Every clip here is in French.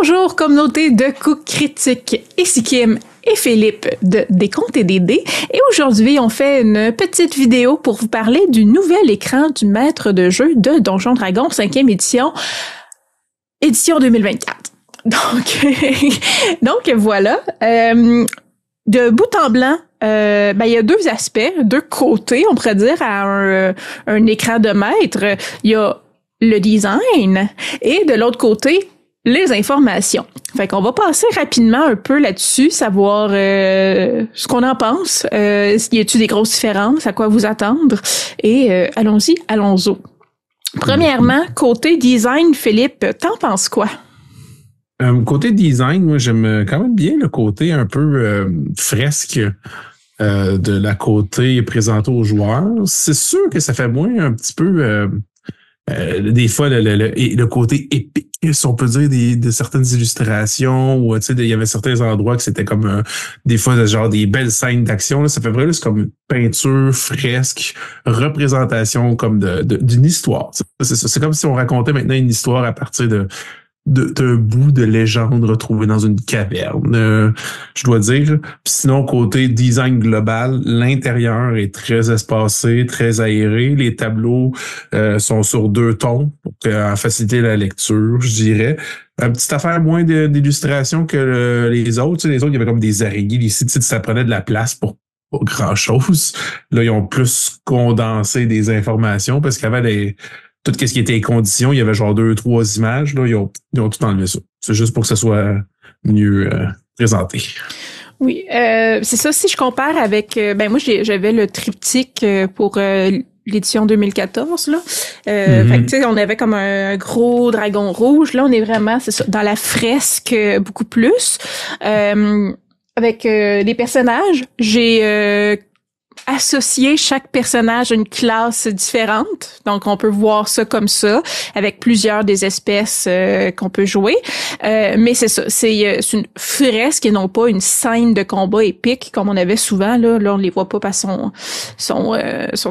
Bonjour communauté de coups critiques, ici Kim et Philippe de Des Contes et des Dés. Et aujourd'hui, on fait une petite vidéo pour vous parler du nouvel écran du maître de jeu de Donjons Dragons 5e édition, édition 2024. Donc voilà, de bout en blanc, il y a deux aspects, deux côtés, on pourrait dire, à un écran de maître. Il y a le design et de l'autre côté, les informations. Fait qu'on va passer rapidement un peu là-dessus, savoir ce qu'on en pense, y a-t-il des grosses différences, à quoi vous attendre, et allons-y. Premièrement, côté design, Philippe, t'en penses quoi? Côté design, moi j'aime quand même bien le côté un peu fresque de la côté présenté aux joueurs. C'est sûr que ça fait moins un petit peu des fois le côté épique, si on peut dire, de certaines illustrations, ou tu sais, il y avait certains endroits que c'était comme des fois genre des belles scènes d'action. Là, ça fait vraiment juste comme peinture, fresque, représentation comme d'une histoire. C'est comme si on racontait maintenant une histoire à partir d'un bout de légende retrouvé dans une caverne, je dois dire. Puis sinon, côté design global, l'intérieur est très espacé, très aéré. Les tableaux sont sur 2 tons pour faciliter la lecture, je dirais. Une petite affaire moins d'illustration que les autres. Tu sais, les autres, il y avait comme des araignées. Ici, tu sais, ça prenait de la place pour pas grand-chose. Là, ils ont plus condensé des informations parce qu'il y avait tout ce qui était les conditions, il y avait genre 2-3 images, là, ils ont tout enlevé ça. C'est juste pour que ça soit mieux présenté. Oui, c'est ça. Si je compare avec, moi j'avais le triptyque pour l'édition 2014 là. Fait que tu sais, on avait comme un gros dragon rouge. Là, on est vraiment, c'est ça, dans la fresque beaucoup plus. Avec des personnages, j'ai associer chaque personnage à une classe différente. Donc, on peut voir ça comme ça, avec plusieurs des espèces qu'on peut jouer. Mais c'est ça, c'est une fresque et non pas une scène de combat épique comme on avait souvent. Là, on les voit pas parce qu'ils sont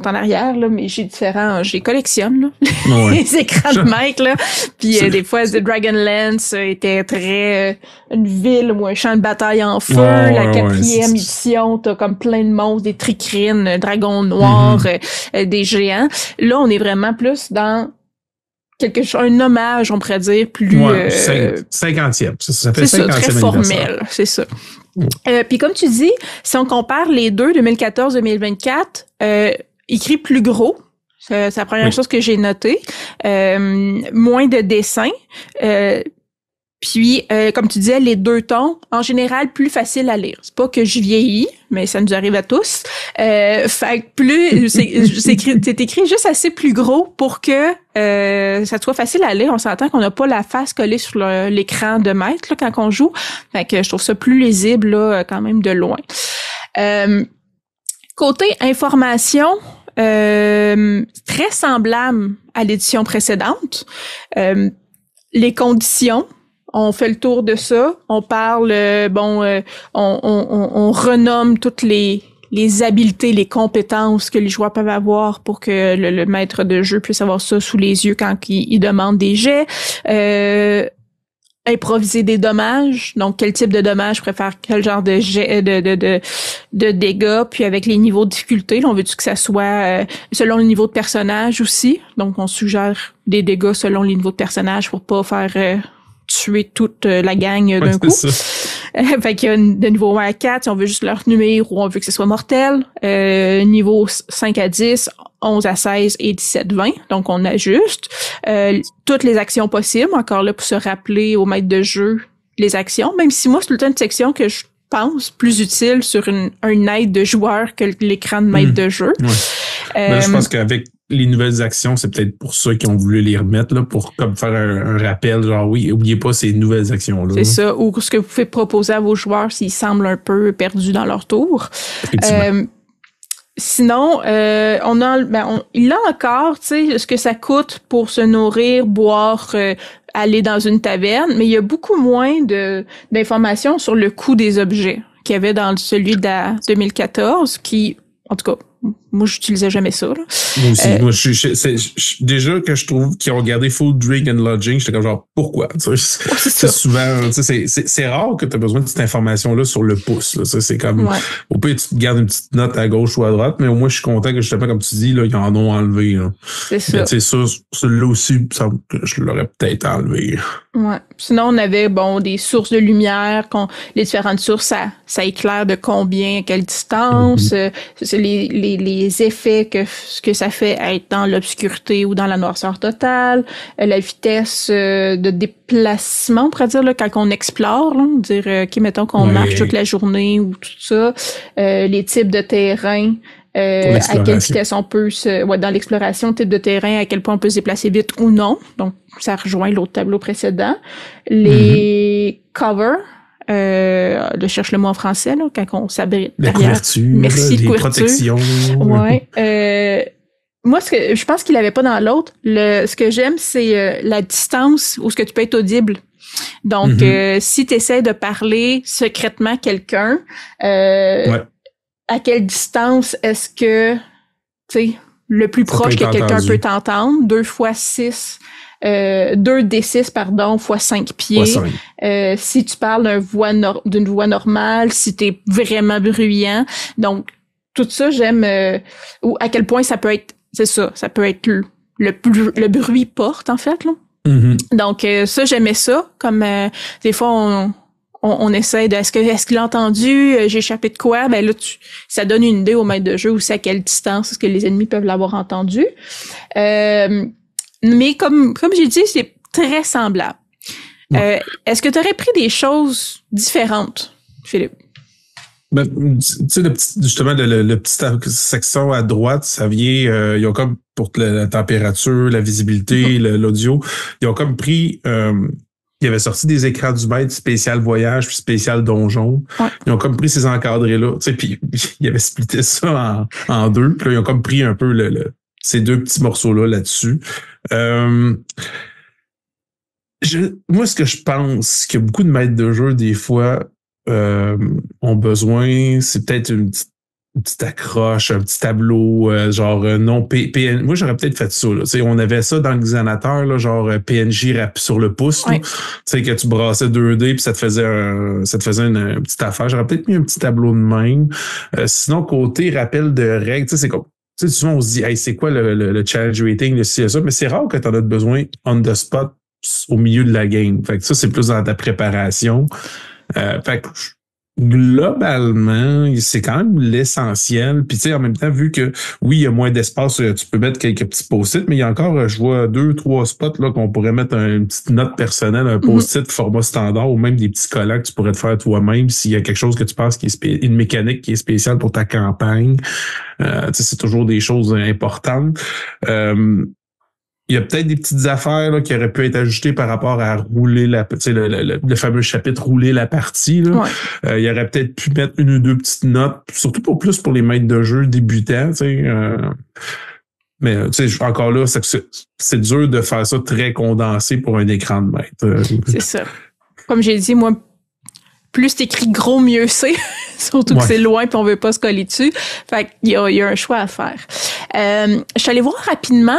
en arrière, là, mais j'ai les collectionne, là. Ouais. Les écrans de maître, là. Puis des fois, The Dragonlance était très une ville ou un champ de bataille en feu. La 4e édition, t'as comme plein de monstres, des tricrines, dragons noirs, des géants. Là, on est vraiment plus dans quelque chose, un hommage, on pourrait dire, plus... 50e. Ça fait 50e ça, très formel, c'est ça. Puis comme tu dis, si on compare les deux, 2014-2024, écrit plus gros. C'est la première chose que j'ai notée. Moins de dessins. Puis, comme tu disais, les 2 tons, en général, plus facile à lire. C'est pas que je vieillis, mais ça nous arrive à tous. Fait que c'est écrit juste assez plus gros pour que ça soit facile à lire. On s'entend qu'on n'a pas la face collée sur l'écran de maître là, quand on joue. Fait que je trouve ça plus lisible là, quand même de loin. Côté information, très semblable à l'édition précédente. Les conditions, on fait le tour de ça. On parle, on renomme toutes les habiletés, les compétences que les joueurs peuvent avoir pour que le maître de jeu puisse avoir ça sous les yeux quand il demande des jets. Improviser des dommages. Donc, quel type de dommages je préfère, quel genre de jet, de dégâts, puis avec les niveaux de difficulté. Là, on veut-tu que ça soit selon le niveau de personnage aussi. Donc, on suggère des dégâts selon les niveaux de personnage pour pas faire tuer toute la gang d'un coup. Fait qu'il y a de niveau 1 à 4, si on veut juste leur numéro ou on veut que ce soit mortel. Niveau 5 à 10, 11 à 16 et 17-20. Donc, on ajuste. Toutes les actions possibles, encore là, pour se rappeler au maître de jeu les actions. Même si moi, c'est tout le temps une section que je pense plus utile sur un aide de joueur que l'écran de maître de jeu. Là, je pense qu'avec les nouvelles actions, c'est peut-être pour ça qu'ils ont voulu les remettre, là, pour comme faire un rappel, genre oui, oubliez pas ces nouvelles actions-là. C'est ça, ou ce que vous pouvez proposer à vos joueurs s'ils semblent un peu perdus dans leur tour. Sinon, il a encore, tu sais, ce que ça coûte pour se nourrir, boire, aller dans une taverne, mais il y a beaucoup moins d'informations sur le coût des objets qu'il y avait dans celui de 2014, qui, en tout cas, moi, j'utilisais jamais ça. Là. Moi aussi. Moi, déjà que je trouve qu'ils ont regardé Food, Drink and Lodging, j'étais comme genre, pourquoi? C'est souvent, c'est rare que tu as besoin de cette information-là sur le pouce. Là. C'est comme, au pire, tu te gardes une petite note à gauche ou à droite, mais au moins, je suis content que justement, comme tu dis, là, ils en ont enlevé. Là. C'est ça. Mais tu sais, ça, celui-là aussi, je l'aurais peut-être enlevé. Ouais. Sinon, on avait, des sources de lumière, les différentes sources, ça éclaire de combien, à quelle distance, c'est les effets que ça fait être dans l'obscurité ou dans la noirceur totale, la vitesse de déplacement, on pourrait dire, là, quand on explore, là, dire, OK, mettons qu'on marche toute la journée ou tout ça, les types de terrain, à quelle vitesse on peut dans l'exploration, type de terrain, à quel point on peut se déplacer vite ou non. Donc, ça rejoint l'autre tableau précédent. Les covers, je cherche le mot en français, là, quand on s'abrite derrière. La couverture, merci, les protections. Ouais. Moi, je pense qu'il avait pas dans l'autre. Ce que j'aime, c'est la distance où ce que tu peux être audible. Donc, si tu essaies de parler secrètement à quelqu'un, à quelle distance est-ce que, tu sais, le plus proche que quelqu'un peut t'entendre, 2x6, 2d6, pardon, x 5 pieds. Si tu parles d'une voix normale, si t'es vraiment bruyant. Donc, tout ça, j'aime, ou à quel point ça peut être, c'est ça peut être le bruit porte, en fait, là. Donc, ça, j'aimais ça, comme, des fois, on essaie de est-ce qu'il a entendu, j'ai échappé de quoi, ben là ça donne une idée au maître de jeu aussi à quelle distance est-ce que les ennemis peuvent l'avoir entendu. Mais comme j'ai dit, c'est très semblable. Est-ce que tu aurais pris des choses différentes, Philippe? Ben, tu sais, justement, le petit section à droite, ça vient, ils ont comme pour la température, la visibilité, l'audio, ils ont comme pris ils avaient sorti des écrans du maître spécial voyage puis spécial donjon. Ils ont comme pris ces encadrés-là. Tu sais, puis ils avaient splitté ça en deux. Puis là, ils ont comme pris un peu ces deux petits morceaux-là là-dessus. Moi, ce que je pense que beaucoup de maîtres de jeu, des fois, ont besoin, c'est peut-être une petite accroche, un petit tableau, non PNJ. Moi, j'aurais peut-être fait ça. Là. On avait ça dans le Xanator, là, genre PNJ sur le pouce. Tu sais, que tu brassais 2D puis ça te faisait une petite affaire. J'aurais peut-être mis un petit tableau de même. Sinon, côté rappel de règles, tu sais, c'est comme. Tu sais, souvent on se dit, hey, c'est quoi le challenge rating, le ci, ça, mais c'est rare que tu en as besoin on the spot au milieu de la game. Fait que ça, c'est plus dans ta préparation. Fait que globalement, c'est quand même l'essentiel. Puis tu sais, en même temps, vu que oui, il y a moins d'espace, tu peux mettre quelques petits post-it, mais il y a encore, je vois 2-3 spots là qu'on pourrait mettre une petite note personnelle, un post-it format standard ou même des petits collants que tu pourrais te faire toi-même s'il y a quelque chose que tu penses qui est une mécanique qui est spéciale pour ta campagne. Tu sais, c'est toujours des choses importantes. Il y a peut-être des petites affaires là, qui auraient pu être ajoutées par rapport à rouler le fameux chapitre rouler la partie. Là. Il y aurait peut-être pu mettre une ou deux petites notes, surtout pour les maîtres de jeu débutants. Mais encore là, c'est dur de faire ça très condensé pour un écran de maître. C'est ça. Comme j'ai dit, moi, plus t'écris gros, mieux c'est. Surtout que c'est loin puis on veut pas se coller dessus. Fait qu'il y a un choix à faire. Je suis allée voir rapidement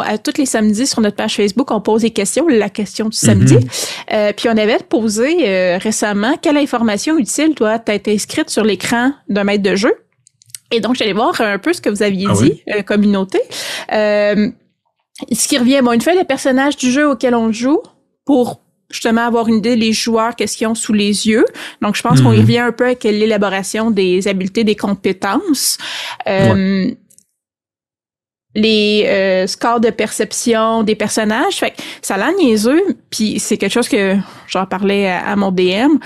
à tous les samedis sur notre page Facebook, on pose des questions, la question du samedi. Puis on avait posé récemment quelle information utile doit être inscrite sur l'écran d'un maître de jeu. Et donc, j'allais voir un peu ce que vous aviez dit, communauté. Ce qui revient, une feuille de personnage du jeu auquel on joue pour justement avoir une idée des joueurs, qu'est-ce qu'ils ont sous les yeux. Donc, je pense qu'on y revient un peu avec l'élaboration des habiletés, des compétences. Les scores de perception des personnages. Fait que ça a l'air niaiseux, puis c'est quelque chose que j'en parlais à mon DM,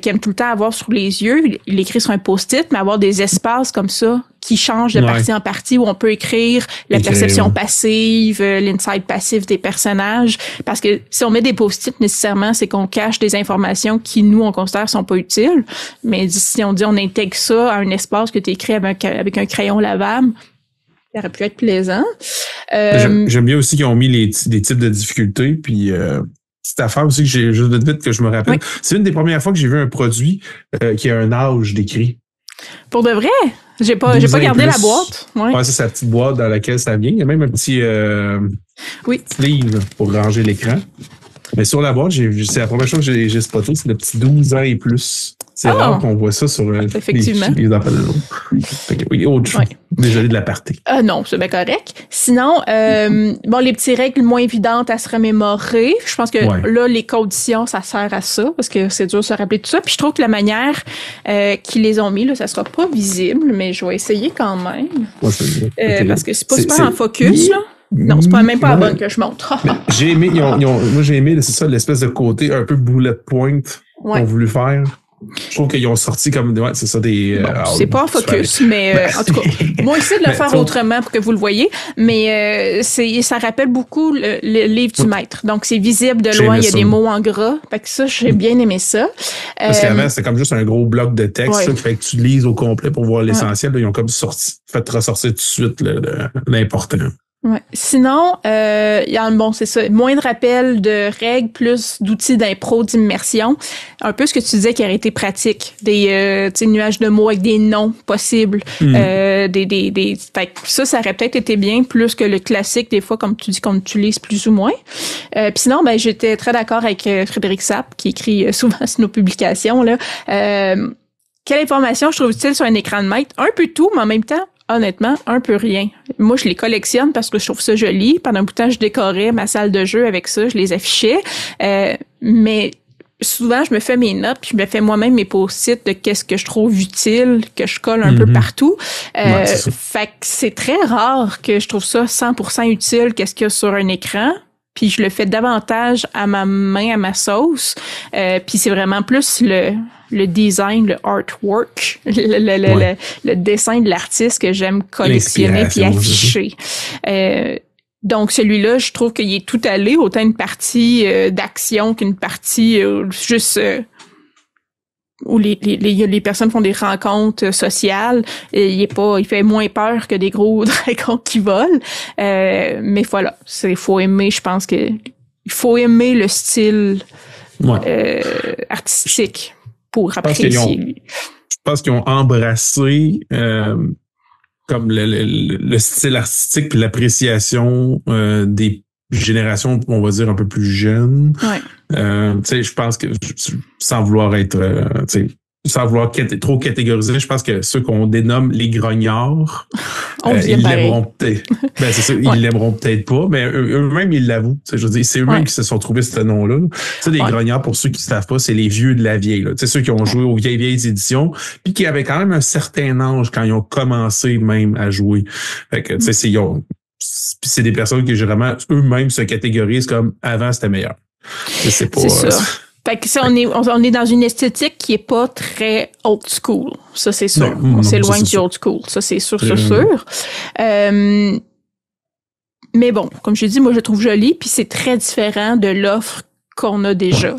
qui aime tout le temps avoir sous les yeux. Il écrit sur un post-it, mais avoir des espaces comme ça qui changent de partie en partie, où on peut écrire la perception passive, l'insight passif des personnages. Parce que si on met des post-it, nécessairement, c'est qu'on cache des informations qui, nous, on considère sont pas utiles. Mais si on dit on intègre ça à un espace que tu écris avec un crayon lavable, ça aurait pu être plaisant. J'aime bien aussi qu'ils ont mis des types de difficultés. Puis, petite affaire aussi que j'ai juste vite que je me rappelle. C'est une des premières fois que j'ai vu un produit qui a un âge décrit. Pour de vrai? J'ai pas gardé la boîte. Ouais, c'est sa petite boîte dans laquelle ça vient. Il y a même un petit sleeve pour ranger l'écran. Mais sur la boîte, c'est la première chose que j'ai spoté, c'est le petit 12 ans et plus. C'est rare qu'on voit ça sur les enfants de l'autre. Oui, autre chose. Désolé de l'aparté. Non, c'est bien correct. Sinon, les petites règles moins évidentes à se remémorer. Je pense que là, les conditions, ça sert à ça, parce que c'est dur de se rappeler tout ça. Puis je trouve que la manière qu'ils les ont mis, là, ça sera pas visible, mais je vais essayer quand même. Parce que c'est pas super en focus, là. Non, c'est même pas la bonne que je montre. J'ai aimé, moi j'ai aimé, c'est ça, l'espèce de côté un peu bullet point qu'ils ont voulu faire. Je trouve qu'ils ont sorti comme c'est ça des. C'est pas en focus, mais en tout cas, moi essayer de le faire autrement pour que vous le voyez, mais ça rappelle beaucoup le livre du maître. Donc c'est visible de loin, il y a des mots en gras. Fait que ça, j'ai bien aimé ça. Parce qu'avant, c'était comme juste un gros bloc de texte, ça, fait que tu lises au complet pour voir l'essentiel. Là, ils ont comme fait ressortir tout de suite l'important. Ouais. Sinon, c'est ça, moins de rappels de règles, plus d'outils d'impro, d'immersion. Un peu ce que tu disais qui aurait été pratique. Des nuages de mots avec des noms possibles. Fait que ça aurait peut-être été bien plus que le classique, des fois, comme tu dis, qu'on utilise plus ou moins. Puis sinon, j'étais très d'accord avec Frédéric Sapp, qui écrit souvent sur nos publications, là. Quelle information je trouve utile sur un écran de maître? Un peu tout, mais en même temps, honnêtement, un peu rien. Moi, je les collectionne parce que je trouve ça joli. Pendant un bout de temps, je décorais ma salle de jeu avec ça, je les affichais. Mais souvent, je me fais mes notes, puis je me fais moi-même mes post-it de qu'est-ce que je trouve utile, que je colle un peu partout. Fait que c'est très rare que je trouve ça 100% utile, qu'est-ce qu'il y a sur un écran. Puis je le fais davantage à ma main, à ma sauce. Puis c'est vraiment plus le design, le artwork, le dessin de l'artiste que j'aime collectionner puis afficher. Donc celui-là, je trouve qu'il est tout allé, autant une partie d'action qu'une partie juste où les personnes font des rencontres sociales. Et il fait moins peur que des gros dragons qui volent. Mais voilà, faut aimer, je pense que il faut aimer le style artistique pour apprécier. Je pense qu'ils ont embrassé comme le style artistique puis l'appréciation des générations, on va dire, un peu plus jeunes. Je pense que, sans vouloir être, sans vouloir trop catégoriser, je pense que ceux qu'on dénomme les grognards, ils l'aimeront peut-être. C'est ça, ils l'aimeront peut-être pas, mais eux-mêmes, ils l'avouent. Je veux dire, c'est eux-mêmes qui se sont trouvés ce nom-là. Les grognards, pour ceux qui ne savent pas, c'est les vieux de la vieille. Là. Ceux qui ont joué aux vieilles éditions, puis qui avaient quand même un certain âge quand ils ont commencé même à jouer. Fait que, c'est des personnes qui vraiment eux-mêmes se catégorisent comme avant c'était meilleur. C'est ça. Fait que ça, on est dans une esthétique qui est pas très old school. Ça, c'est sûr. On s'éloigne du old school. Ça, c'est sûr, sûr. Mais bon, comme je dis, moi, je le trouve joli, puis c'est très différent de l'offre qu'on a déjà.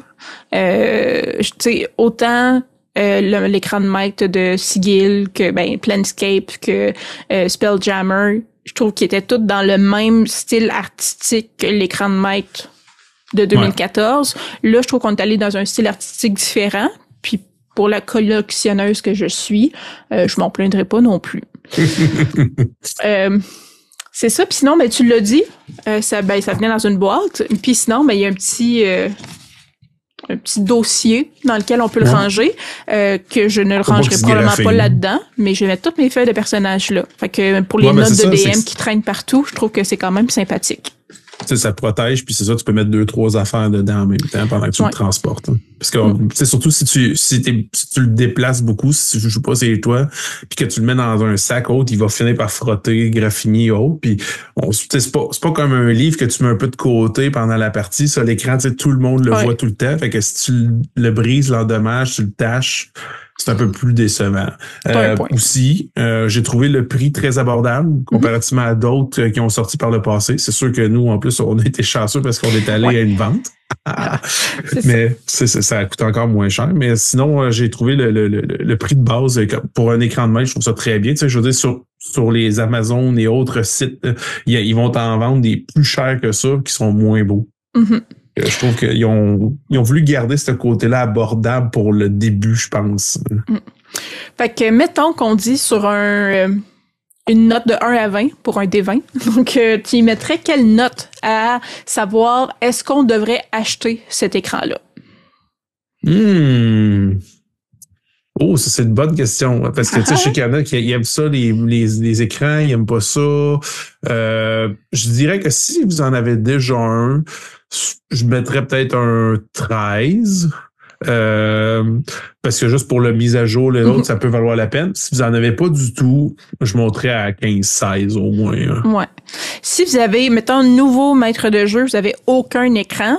Autant l'écran de maître de Sigil que Planescape, que Spelljammer, je trouve qu'ils étaient tous dans le même style artistique que l'écran de maître de 2014. Là, je trouve qu'on est allé dans un style artistique différent. Puis pour la collectionneuse que je suis, je m'en plaindrai pas non plus. C'est ça. Puis sinon, tu l'as dit, ça venait dans une boîte. Puis sinon, il y a un petit dossier dans lequel on peut le ranger, que je ne le rangerai probablement pas là-dedans, mais je vais mettre toutes mes feuilles de personnages là. Fait que pour les notes de DM qui traînent partout, je trouve que c'est quand même sympathique. Ça te protège, puis c'est ça, tu peux mettre 2-3 affaires dedans en même temps pendant que tu le transportes. Hein. Parce que surtout si tu le déplaces beaucoup, si tu joues pas c'est toi, puis que tu le mets dans un sac autre, il va finir par frotter, graffiner autre. Puis c'est pas comme un livre que tu mets un peu de côté pendant la partie. Ça, l'écran, tout le monde le voit tout le temps. Fait que si tu le brises, l'endommages, tu le tâches, c'est un peu plus décevant. Aussi, j'ai trouvé le prix très abordable comparativement à d'autres qui ont sorti par le passé. C'est sûr que nous, en plus, on a été chanceux parce qu'on est allé à une vente. Mais ça coûte encore moins cher. Mais sinon, j'ai trouvé le prix de base pour un écran de maître, je trouve ça très bien. Je veux dire, sur les Amazon et autres sites, ils vont en vendre des plus chers que ça, qui sont moins beaux. Je trouve qu'ils ont voulu garder ce côté-là abordable pour le début, je pense. Fait que, mettons qu'on dit sur une note de 1 à 20 pour un D20. Donc, tu y mettrais quelle note à savoir est-ce qu'on devrait acheter cet écran-là? Oh, ça, c'est une bonne question. Parce que, tu sais, je sais qu'il y en a qui aiment ça, les écrans, ils aiment pas ça. Je dirais que si vous en avez déjà un, je mettrais peut-être un 13. Parce que juste pour la mise à jour, l'autre, ça peut valoir la peine. Si vous en avez pas du tout, je monterais à 15-16 au moins. Hein. Ouais. Si vous avez, mettons, nouveau maître de jeu, vous avez aucun écran,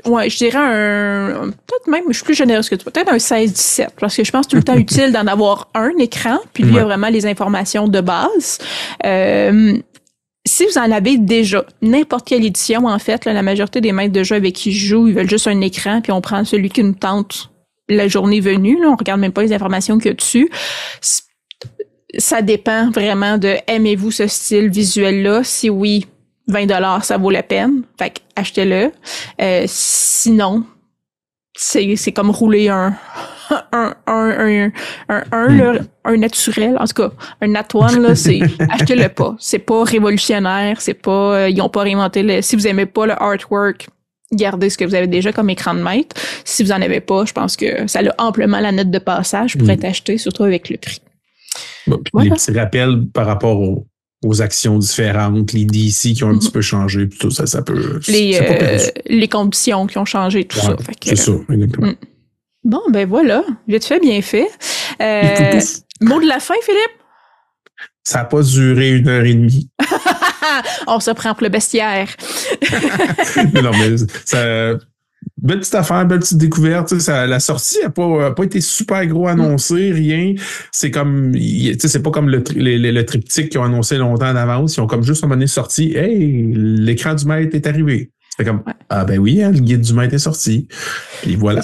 ouais, je dirais peut-être même, je suis plus généreuse que toi, peut-être un 16-17, parce que je pense tout le temps utile d'en avoir un écran, puis lui, il y a vraiment les informations de base. Si vous en avez déjà, n'importe quelle édition, en fait, là, la majorité des maîtres de jeu avec qui je joue, ils veulent juste un écran, puis on prend celui qui nous tente la journée venue. Là, on regarde même pas les informations qu'il y a dessus. Ça dépend vraiment de aimez-vous ce style visuel-là? Si oui, 20$, ça vaut la peine. Fait que achetez-le. Sinon, c'est comme rouler un naturel, en tout cas, un nat one, là, c'est, achetez-le pas. C'est pas révolutionnaire, c'est pas, ils ont pas réinventé si vous aimez pas le artwork, gardez ce que vous avez déjà comme écran de maître. Si vous en avez pas, je pense que ça a amplement la note de passage pour être acheté, surtout avec le prix. Bon, puis voilà. Les petits rappels par rapport aux actions différentes, les DC qui ont un petit peu changé, tout ça, ça peut... les conditions qui ont changé, tout ça. Fait que, c'est ça, exactement. Bon, ben voilà, vite fait, bien fait. Mot de la fin, Philippe? Ça n'a pas duré 1h30. On se prend pour le bestiaire. Non, mais ça... Belle petite affaire, belle petite découverte. La sortie n'a pas été super gros annoncée, rien. C'est comme, c'est pas comme le triptyque qu'ils ont annoncé longtemps en avance. Ils ont comme juste à un moment donné sorti, hey, l'écran du maître est arrivé. C'est comme, ah ben oui, hein, le guide du maître est sorti. Puis voilà.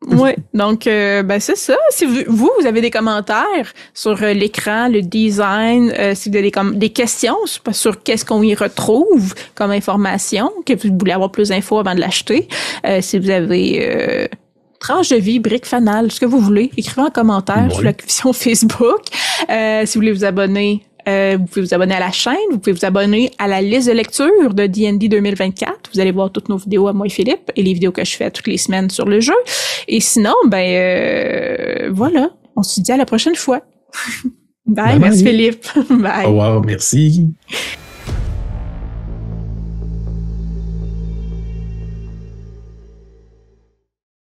Oui, donc c'est ça. Si vous avez des commentaires sur l'écran, le design, si vous avez des questions sur qu'est-ce qu'on y retrouve comme information, que vous voulez avoir plus d'infos avant de l'acheter, si vous avez tranche de vie, brique fanale, ce que vous voulez, écrivez en commentaire sur la section Facebook. Si vous voulez vous abonner, vous pouvez vous abonner à la chaîne, vous pouvez vous abonner à la liste de lecture de D&D 2024. Vous allez voir toutes nos vidéos à moi et Philippe et les vidéos que je fais toutes les semaines sur le jeu. Et sinon, voilà, on se dit à la prochaine fois. Bye, merci Philippe. Bye. Au revoir, merci.